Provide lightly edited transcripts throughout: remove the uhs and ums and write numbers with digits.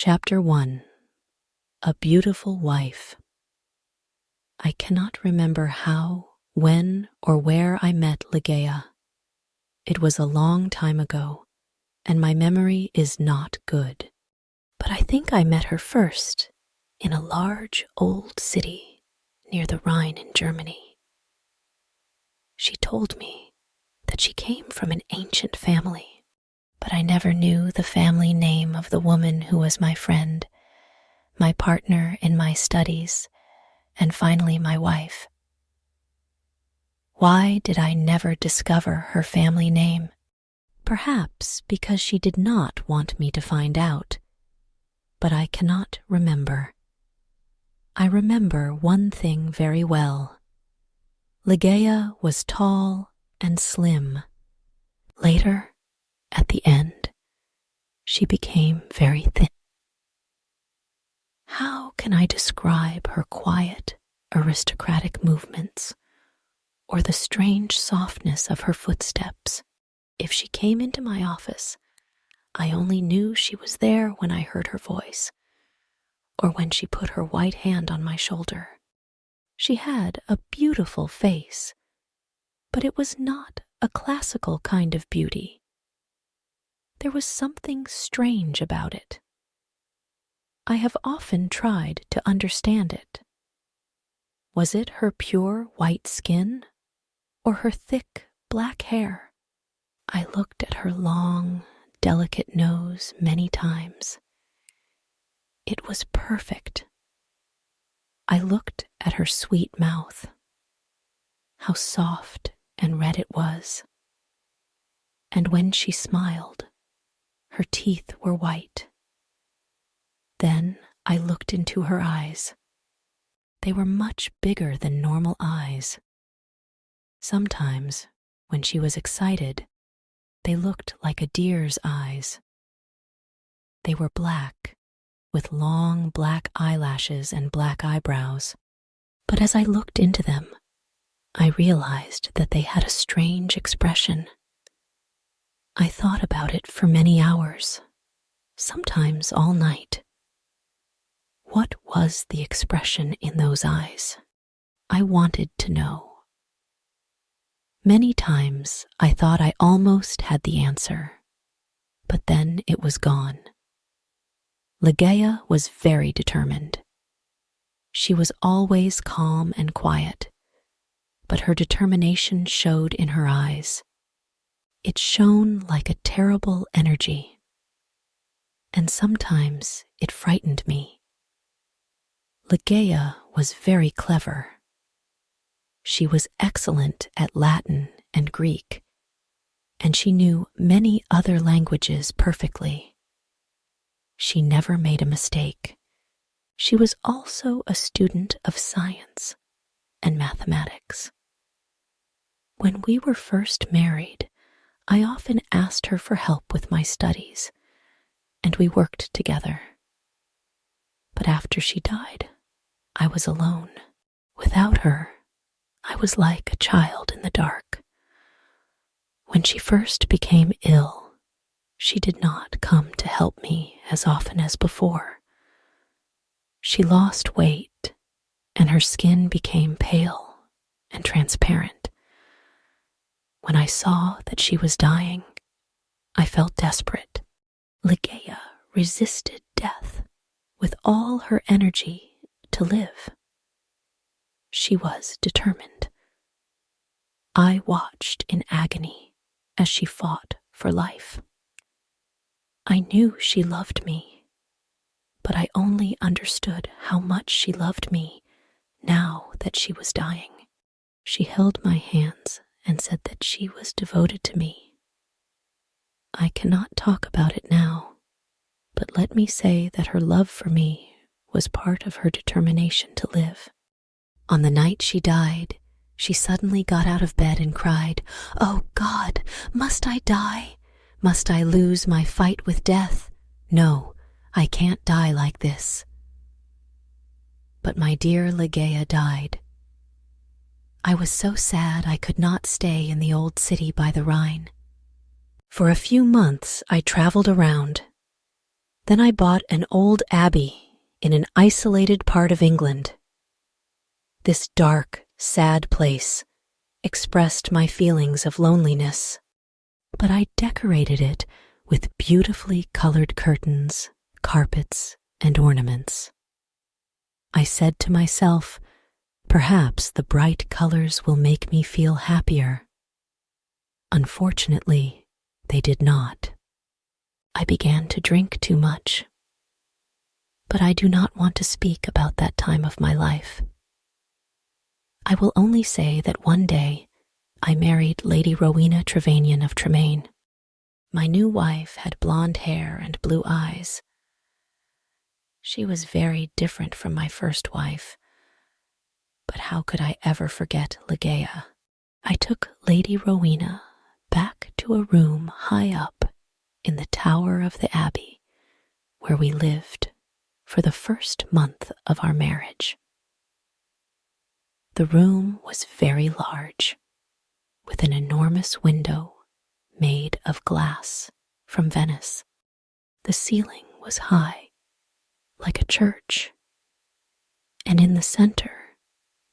Chapter 1. A Beautiful Wife. I cannot remember how, when, or where I met Ligeia. It was a long time ago, and my memory is not good. But I think I met her first in a large old city near the Rhine in Germany. She told me that she came from an ancient family, but I never knew the family name of the woman who was my friend, my partner in my studies, and finally my wife. Why did I never discover her family name? Perhaps because she did not want me to find out, but I cannot remember. I remember one thing very well. Ligeia was tall and slim. Later, at the end, she became very thin. How can I describe her quiet, aristocratic movements, or the strange softness of her footsteps? If she came into my office, I only knew she was there when I heard her voice, or when she put her white hand on my shoulder. She had a beautiful face, but it was not a classical kind of beauty. There was something strange about it. I have often tried to understand it. Was it her pure white skin, or her thick black hair? I looked at her long, delicate nose many times. It was perfect. I looked at her sweet mouth. How soft and red it was. And when she smiled, her teeth were white. Then I looked into her eyes. They were much bigger than normal eyes. Sometimes, when she was excited, they looked like a deer's eyes. They were black, with long black eyelashes and black eyebrows. But as I looked into them, I realized that they had a strange expression. I thought about it for many hours, sometimes all night. What was the expression in those eyes? I wanted to know. Many times I thought I almost had the answer, but then it was gone. Ligeia was very determined. She was always calm and quiet, but her determination showed in her eyes. It shone like a terrible energy, and sometimes it frightened me. Ligeia was very clever. She was excellent at Latin and Greek, and she knew many other languages perfectly. She never made a mistake. She was also a student of science and mathematics. When we were first married, I often asked her for help with my studies, and we worked together. But after she died, I was alone. Without her, I was like a child in the dark. When she first became ill, she did not come to help me as often as before. She lost weight, and her skin became pale and transparent. When I saw that she was dying, I felt desperate. Ligeia resisted death with all her energy to live. She was determined. I watched in agony as she fought for life. I knew she loved me, but I only understood how much she loved me now that she was dying. She held my hands and said that she was devoted to me. I cannot talk about it now, but let me say that her love for me was part of her determination to live. On the night she died, she suddenly got out of bed and cried, "Oh God, must I die? Must I lose my fight with death? No, I can't die like this." But my dear Ligeia died. I was so sad I could not stay in the old city by the Rhine. For a few months I traveled around. Then I bought an old abbey in an isolated part of England. This dark, sad place expressed my feelings of loneliness, but I decorated it with beautifully colored curtains, carpets, and ornaments. I said to myself, perhaps the bright colors will make me feel happier. Unfortunately, they did not. I began to drink too much. But I do not want to speak about that time of my life. I will only say that one day I married Lady Rowena Trevanion of Tremaine. My new wife had blonde hair and blue eyes. She was very different from my first wife, but how could I ever forget Ligeia? I took Lady Rowena back to a room high up in the tower of the abbey where we lived for the first month of our marriage. The room was very large, with an enormous window made of glass from Venice. The ceiling was high, like a church, and in the center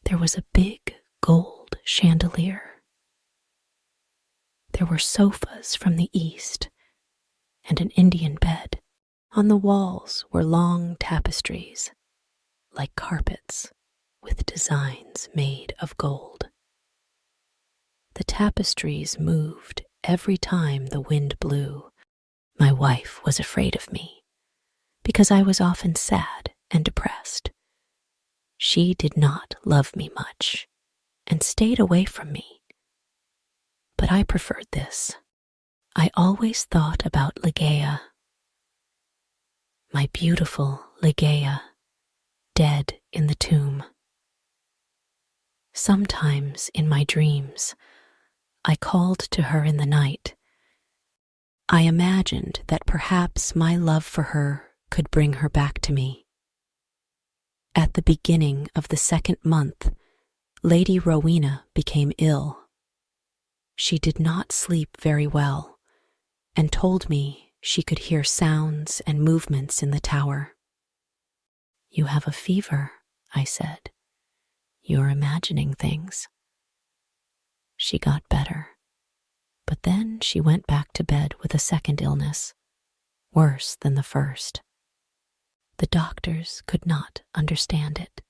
there was a big gold chandelier. There were sofas from the east and an Indian bed. On the walls were long tapestries, like carpets, with designs made of gold. The tapestries moved every time the wind blew. My wife was afraid of me, because I was often sad and depressed. She did not love me much, and stayed away from me. But I preferred this. I always thought about Ligeia, my beautiful Ligeia, dead in the tomb. Sometimes in my dreams, I called to her in the night. I imagined that perhaps my love for her could bring her back to me. At the beginning of the second month, Lady Rowena became ill. She did not sleep very well, and told me she could hear sounds and movements in the tower. "You have a fever," I said. "You're imagining things." She got better, but then she went back to bed with a second illness, worse than the first. The doctors could not understand it.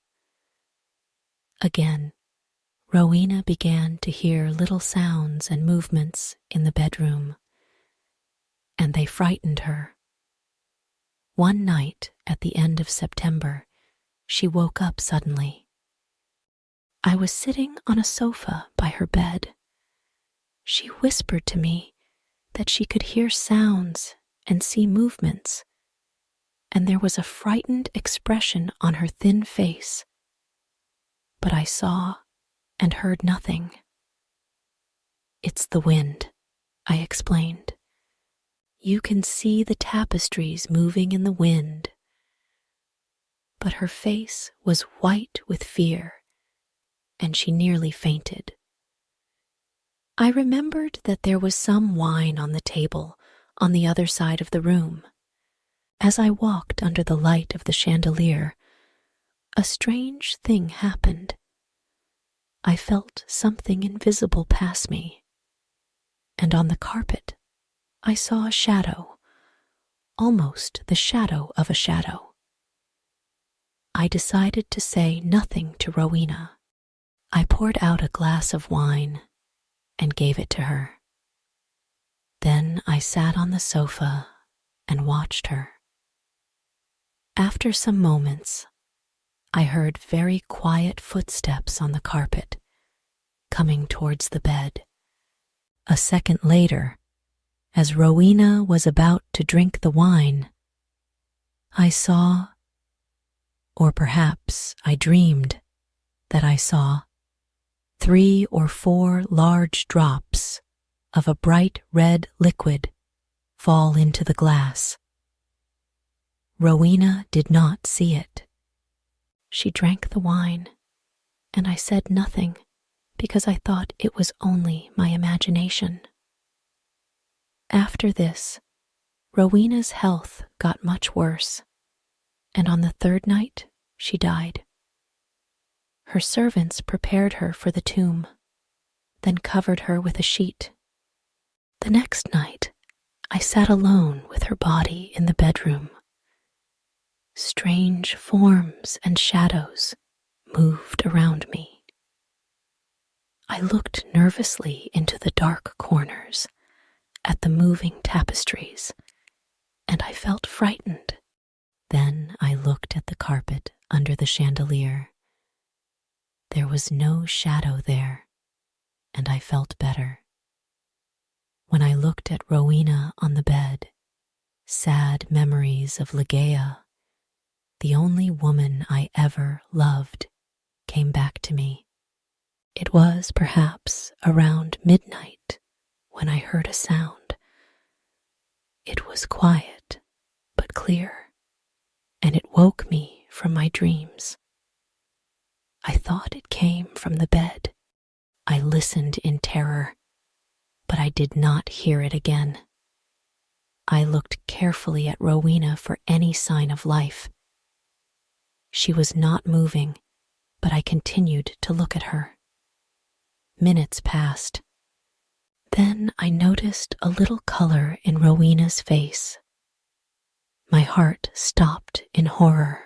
Again, Rowena began to hear little sounds and movements in the bedroom, and they frightened her. One night at the end of September, she woke up suddenly. I was sitting on a sofa by her bed. She whispered to me that she could hear sounds and see movements, and there was a frightened expression on her thin face. But I saw and heard nothing. "It's the wind," I explained. "You can see the tapestries moving in the wind." But her face was white with fear, and she nearly fainted. I remembered that there was some wine on the table on the other side of the room. As I walked under the light of the chandelier, a strange thing happened. I felt something invisible pass me, and on the carpet I saw a shadow, almost the shadow of a shadow. I decided to say nothing to Rowena. I poured out a glass of wine and gave it to her. Then I sat on the sofa and watched her. After some moments, I heard very quiet footsteps on the carpet, coming towards the bed. A second later, as Rowena was about to drink the wine, I saw, or perhaps I dreamed that I saw, 3 or 4 large drops of a bright red liquid fall into the glass. Rowena did not see it. She drank the wine, and I said nothing because I thought it was only my imagination. After this, Rowena's health got much worse, and on the third night she died. Her servants prepared her for the tomb, then covered her with a sheet. The next night, I sat alone with her body in the bedroom. Strange forms and shadows moved around me. I looked nervously into the dark corners, at the moving tapestries, and I felt frightened. Then I looked at the carpet under the chandelier. There was no shadow there, and I felt better. When I looked at Rowena on the bed, sad memories of Ligeia, the only woman I ever loved, came back to me. It was perhaps around midnight when I heard a sound. It was quiet but clear, and it woke me from my dreams. I thought it came from the bed. I listened in terror, but I did not hear it again. I looked carefully at Rowena for any sign of life. She was not moving, but I continued to look at her. Minutes passed. Then I noticed a little color in Rowena's face. My heart stopped in horror.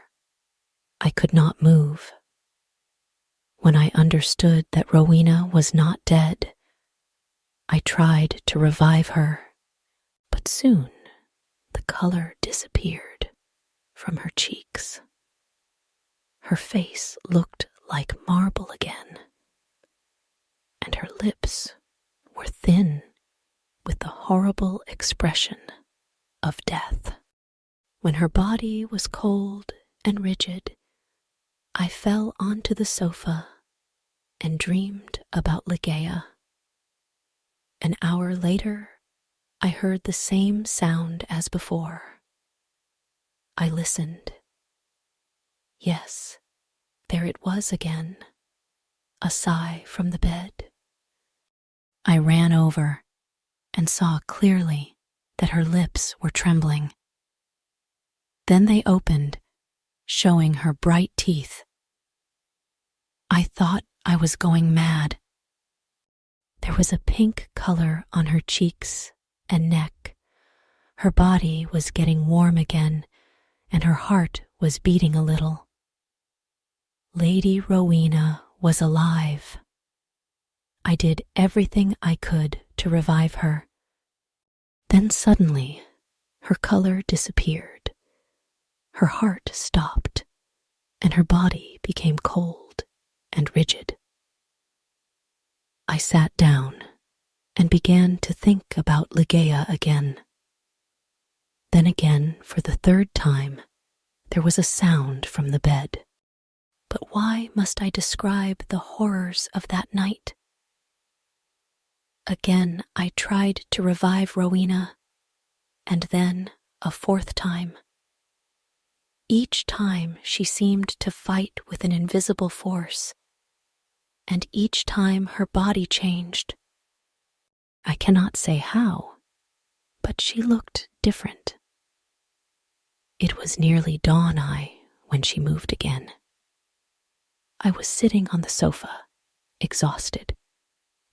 I could not move. When I understood that Rowena was not dead, I tried to revive her, but soon the color disappeared from her cheeks. Her face looked like marble again, and her lips were thin with the horrible expression of death. When her body was cold and rigid, I fell onto the sofa and dreamed about Ligeia. An hour later, I heard the same sound as before. I listened. Yes, there it was again, a sigh from the bed. I ran over and saw clearly that her lips were trembling. Then they opened, showing her bright teeth. I thought I was going mad. There was a pink color on her cheeks and neck. Her body was getting warm again, and her heart was beating a little. Lady Rowena was alive. I did everything I could to revive her. Then suddenly, her color disappeared. Her heart stopped, and her body became cold and rigid. I sat down and began to think about Ligeia again. Then again, for the third time, there was a sound from the bed. But why must I describe the horrors of that night? Again, I tried to revive Rowena, and then a fourth time. Each time she seemed to fight with an invisible force, and each time her body changed. I cannot say how, but she looked different. It was nearly dawn when she moved again. I was sitting on the sofa, exhausted,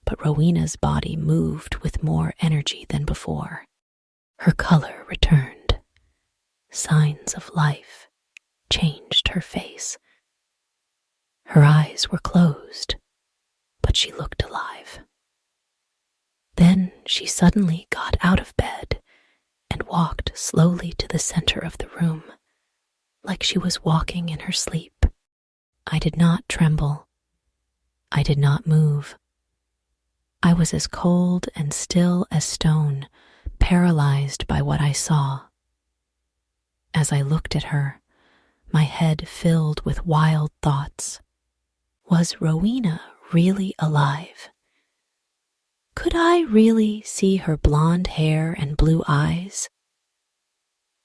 but Rowena's body moved with more energy than before. Her color returned. Signs of life changed her face. Her eyes were closed, but she looked alive. Then she suddenly got out of bed and walked slowly to the center of the room, like she was walking in her sleep. I did not tremble. I did not move. I was as cold and still as stone, paralyzed by what I saw. As I looked at her, my head filled with wild thoughts. Was Rowena really alive? Could I really see her blonde hair and blue eyes?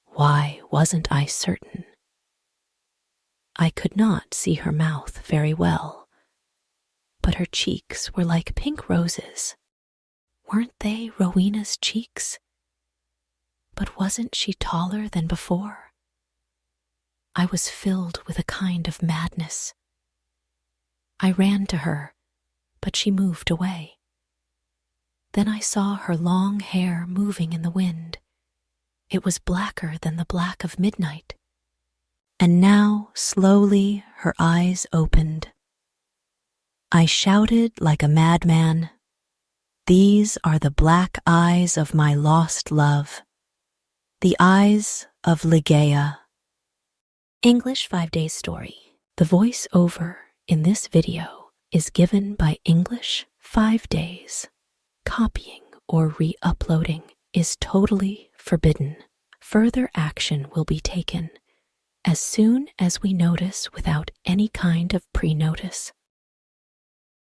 Why wasn't I certain? I could not see her mouth very well, but her cheeks were like pink roses. Weren't they Rowena's cheeks? But wasn't she taller than before? I was filled with a kind of madness. I ran to her, but she moved away. Then I saw her long hair moving in the wind. It was blacker than the black of midnight. And now, slowly, her eyes opened. I shouted like a madman, "These are the black eyes of my lost love, the eyes of Ligeia." English 5 Days Story. The voice-over in this video is given by English 5 Days. Copying or re-uploading is totally forbidden. Further action will be taken as soon as we notice without any kind of pre-notice.